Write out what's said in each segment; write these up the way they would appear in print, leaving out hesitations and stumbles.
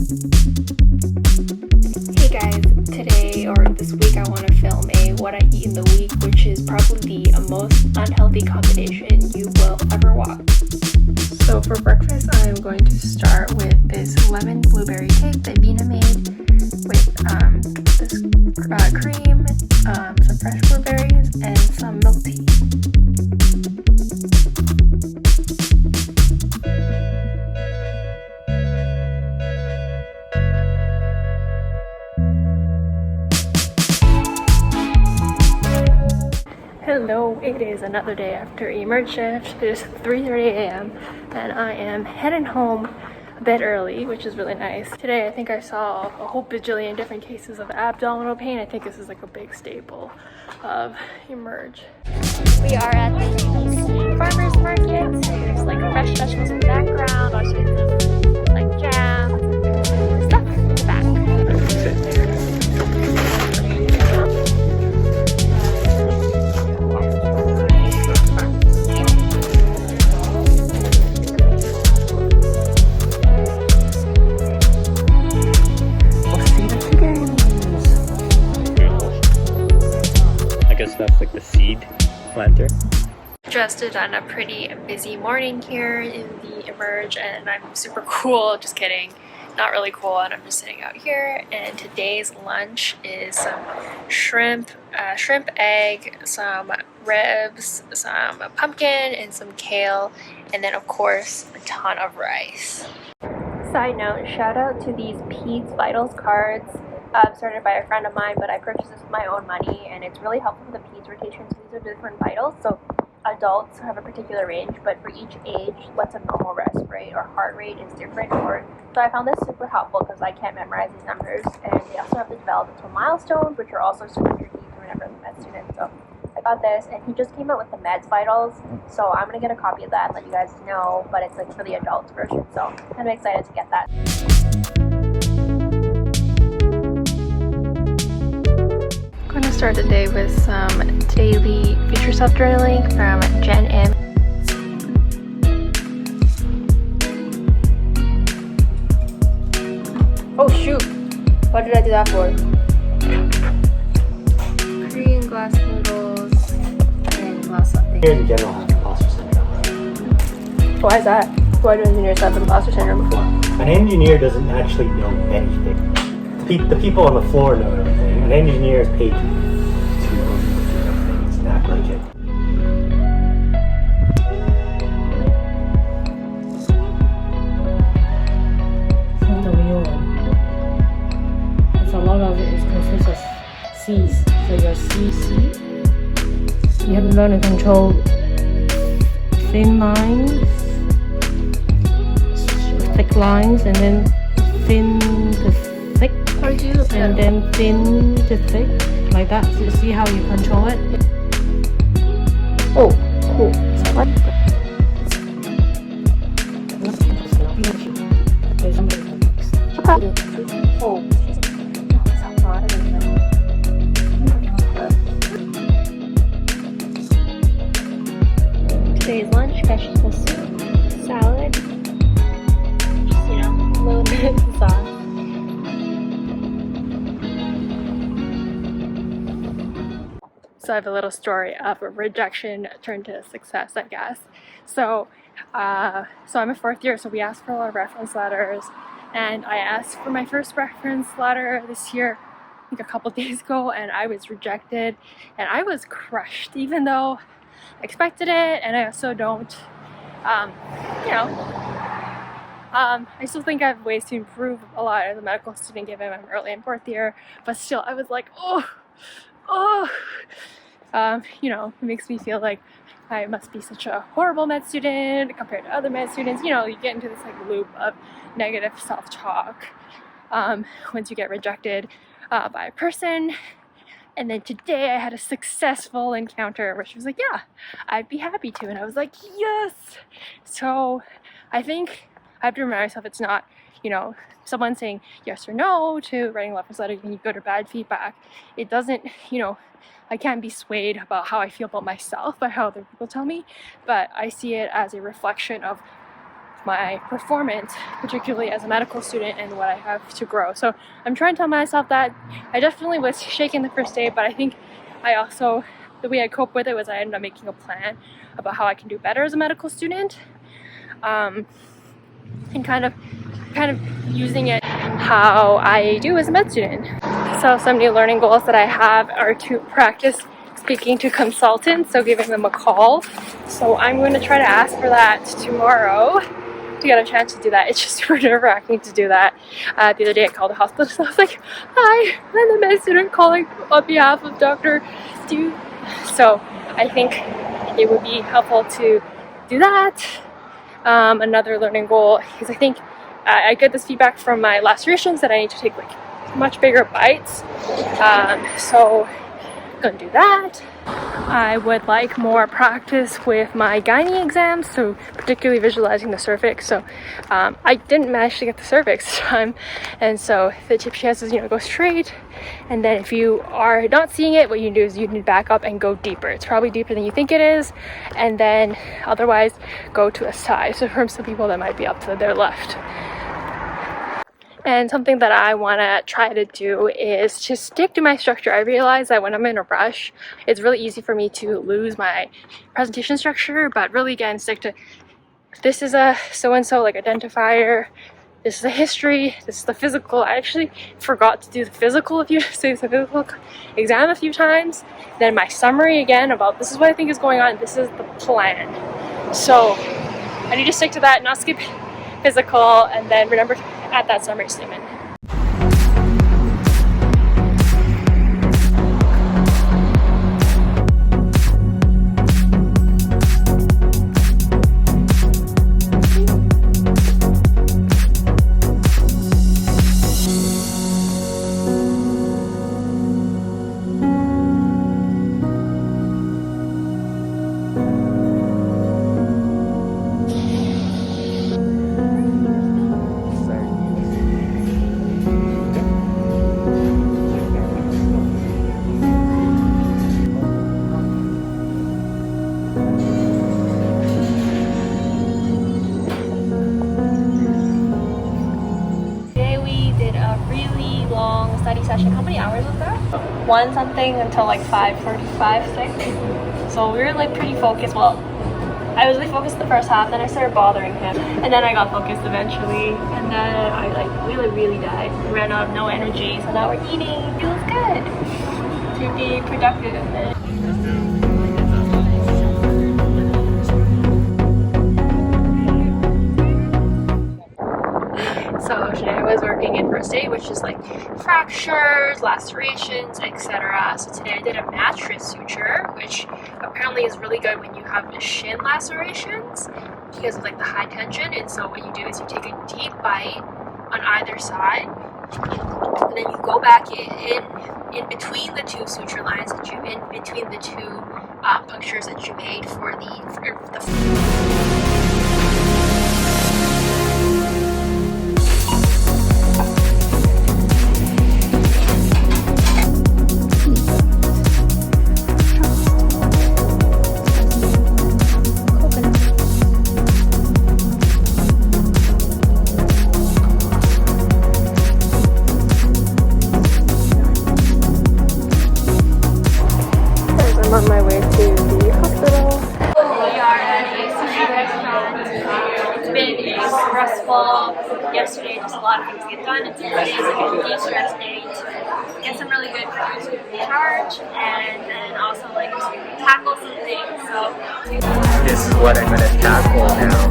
Hey guys, today or this week I want to film a what I eat in the week, which is probably the most unhealthy combination you will ever watch. So for breakfast I am going to start with this lemon blueberry cake that Vina made with this cream, some fresh blueberries, and some milk tea. Hello, it is another day after emerge shift. It is 3:30 a.m. and I am heading home a bit early, which is really nice. Today I think I saw a whole bajillion different cases of abdominal pain. I think this is like a big staple of emerge. We are at the UBC farmers market. There's like fresh vegetables in the background, all sorts of like jam stuff in the back. I guess that's like the seed planter. Just done a pretty busy morning here in the emerge and I'm super cool. Just kidding, not really cool, and I'm just sitting out here. And today's lunch is some shrimp egg, some ribs, some pumpkin, and some kale, and then of course a ton of rice. Side note, shout out to these Peds Vitals cards. Started by a friend of mine, but I purchased this with my own money, and it's really helpful for the Peds rotations. These are different vitals, so adults have a particular range, but for each age, what's a normal rest rate or heart rate is different. So I found this super helpful because I can't memorize these numbers, and they also have the developmental milestones, which are also super tricky to remember as a med student. So I got this, and he just came out with the Meds Vitals, so I'm gonna get a copy of that and let you guys know. But it's like for the adults version, so I'm kind of excited to get that. I'm going to start the day with some daily future self journaling from Jen M. Oh shoot! What did I do that for? Korean glass noodles and glass latte. Here in general have imposter syndrome. Why is that? Why do engineers have imposter syndrome before? An engineer doesn't actually know anything. The people on the floor know everything. An engineer is paid to things and act like it. It's not the real one. It's a lot of it is consists of C's. So your C, you have to learn to control thin lines, thick lines, and then thin to thick, and then thin to thick, like that. So you see how you control it? Oh, cool. So what? Oh. Today's lunch, vegetable soup, salad, just, a little bit of sauce. So I have a little story of a rejection turned to success, I guess. So I'm a fourth year, so we asked for a lot of reference letters, and I asked for my first reference letter this year, I think a couple days ago, and I was rejected, and I was crushed, even though I expected it, and I also don't, I still think I have ways to improve a lot as a medical student given I'm early in fourth year, but still I was like, it makes me feel like I must be such a horrible med student compared to other med students. You get into this like loop of negative self-talk once you get rejected by a person. And then today I had a successful encounter where she was like, yeah, I'd be happy to. And I was like, yes. So I think I have to remind myself it's not, someone saying yes or no to writing a reference letter when you go to bad feedback. It doesn't, I can't be swayed about how I feel about myself by how other people tell me, but I see it as a reflection of my performance, particularly as a medical student, and what I have to grow. So I'm trying to tell myself that. I definitely was shaken the first day, but I think the way I cope with it was I ended up making a plan about how I can do better as a medical student, and kind of using it how I do as a med student. So some new learning goals that I have are to practice speaking to consultants, so giving them a call. So I'm going to try to ask for that tomorrow to get a chance to do that. It's just super nerve-wracking to do that. The other day I called the hospital, so I was like, hi, I'm the med student calling on behalf of Dr. Stu. So I think it would be helpful to do that. Another learning goal is, I think I get this feedback from my lacerations that I need to take like much bigger bites. So I'm gonna do that. I would like more practice with my gynae exams, so particularly visualizing the cervix. So I didn't manage to get the cervix this time, and so the chances, go straight, and then if you are not seeing it, what you do is you need to back up and go deeper. It's probably deeper than you think it is, and then otherwise go to a side. So from some people that might be up to their left. And something that I want to try to do is to stick to my structure. I realize that when I'm in a rush, it's really easy for me to lose my presentation structure, but really again, stick to, this is a so-and-so like identifier, this is a history, this is the physical. I actually forgot to do the physical exam a few times. Then my summary again about this is what I think is going on, this is the plan. So I need to stick to that, not skip physical, and then remember to add that summary statement. Study session. How many hours was that? 1 something until like 5:45, 6. So we were like pretty focused. Well, I was really focused the first half, then I started bothering him, and then I got focused eventually, and then I like really died. Ran out of no energy, so now we're eating. Feels good to be productive. So today I was working in first aid, which is like fractures, lacerations, etc. So today I did a mattress suture, which apparently is really good when you have shin lacerations because of like the high tension. And so what you do is you take a deep bite on either side, and then you go back in between the two suture lines that you in between the two punctures that you made for the on my way to the hospital. We are at a sushi restaurant. It's been stressful. Yesterday, just a lot of things to get done. And today is like a de-stress day to get some really good food to recharge and then also like to tackle some things. So this is what I'm gonna tackle now.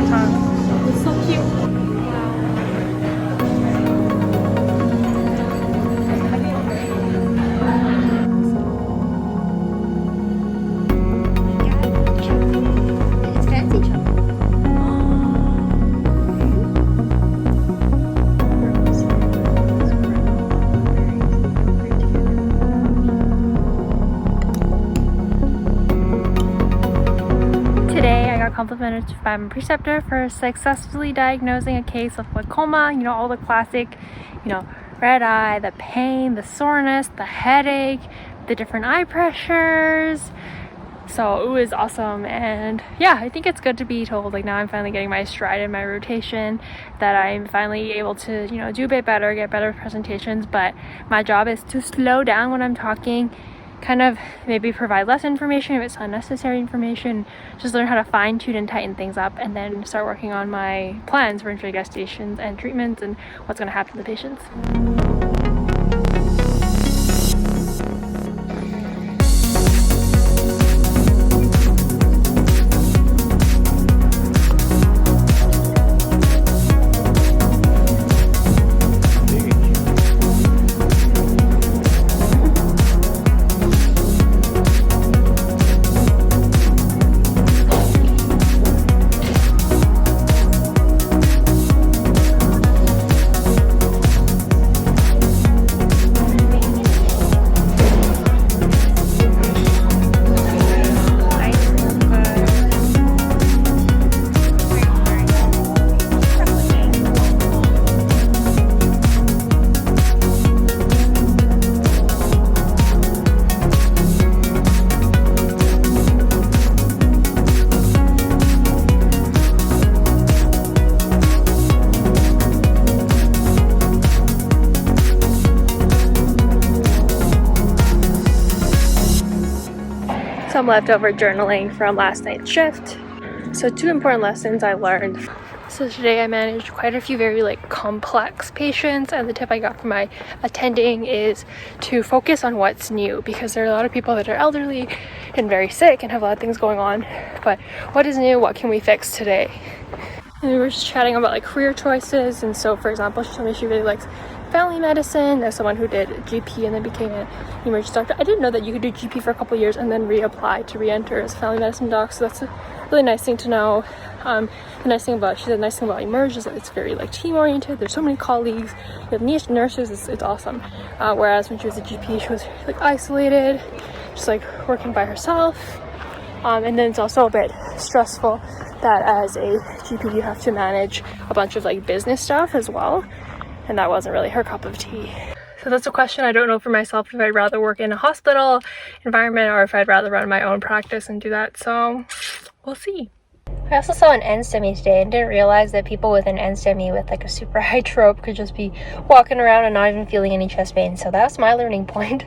It's so cute. It's fancy chocolate. Today I got complimented by my preceptor for successfully diagnosing a case of glaucoma. You know, all the classic, you know, red eye, the pain, the soreness, the headache, the different eye pressures. So it was awesome, and yeah, I think it's good to be told, like, now I'm finally getting my stride in my rotation, that I'm finally able to, you know, do a bit better, get better presentations. But my job is to slow down when I'm talking, kind of maybe provide less information if it's unnecessary information, just learn how to fine-tune and tighten things up, and then start working on my plans for investigations and treatments and what's going to happen to the patients. Some leftover journaling from last night's shift. So 2 important lessons I learned. So today I managed quite a few very complex patients, and the tip I got from my attending is to focus on what's new, because there are a lot of people that are elderly and very sick and have a lot of things going on. But what is new? What can we fix today? And we were just chatting about career choices. And so, for example, she told me she really likes family medicine, as someone who did GP and then became an emergency doctor. I didn't know that you could do GP for a couple of years and then reapply to re-enter as a family medicine doc, so that's a really nice thing to know. The nice thing about Emerge is that it's very team oriented. There's so many colleagues, you have niche nurses, it's awesome. Whereas when she was a GP, she was isolated, just working by herself. And then it's also a bit stressful that as a GP you have to manage a bunch of business stuff as well, and that wasn't really her cup of tea. So that's a question I don't know for myself, if I'd rather work in a hospital environment or if I'd rather run my own practice and do that, so we'll see. I also saw an NSTEMI today and didn't realize that people with an NSTEMI with a super high trope could just be walking around and not even feeling any chest pain, so that was my learning point.